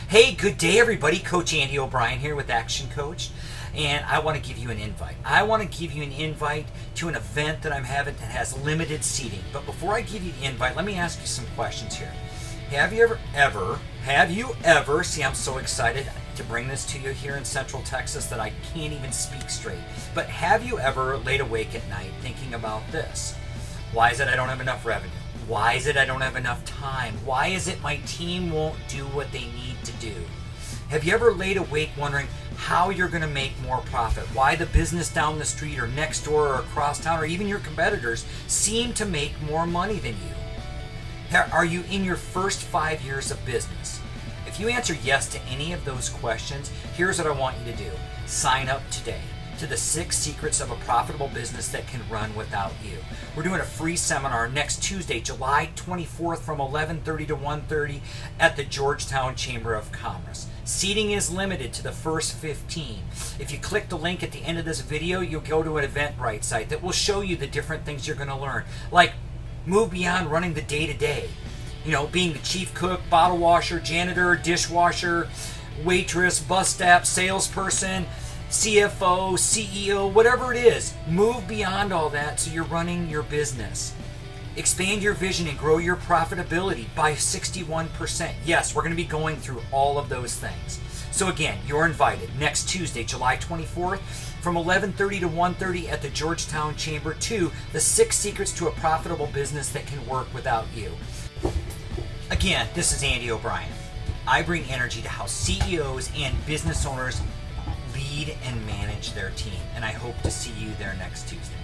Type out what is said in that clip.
Hey, good day everybody. Coach Andy O'Brien here with Action Coach, and I want to give you an invite. I want to give you an invite to an event that I'm having that has limited seating. But before I give you the invite, let me ask you some questions here. Have you ever, see, I'm so excited to bring this to you here in Central Texas that I can't even speak straight. But have you ever laid awake at night thinking about this? Why is it I don't have enough revenue? Why is it I don't have enough time? Why is it my team won't do what they need to do? Have you ever laid awake wondering how you're going to make more profit? Why the business down the street or next door or across town or even your competitors seem to make more money than you? Are you in your first 5 years of business? If you answer yes to any of those questions, here's what I want you to do. Sign up today to the 6 Secrets of a Profitable Business That Can Run Without You. We're doing a free seminar next Tuesday, July 24th from 11:30 to 1:30 at the Georgetown Chamber of Commerce. Seating is limited to the first 15. If you click the link at the end of this video, you'll go to an Eventbrite site that will show you the different things you're going to learn, like move beyond running the day-to-day. You know, being the chief cook, bottle washer, janitor, dishwasher, waitress, bus staff, salesperson, CFO, CEO, whatever it is. Move beyond all that so you're running your business. Expand your vision and grow your profitability by 61%. Yes, we're going to be going through all of those things. So again, you're invited next Tuesday, July 24th from 11:30 to 1:30 at the Georgetown Chamber to the 6 Secrets to a Profitable Business That Can Work Without You. Again, this is Andy O'Brien. I bring energy to how CEOs and business owners lead and manage their team, and I hope to see you there next Tuesday.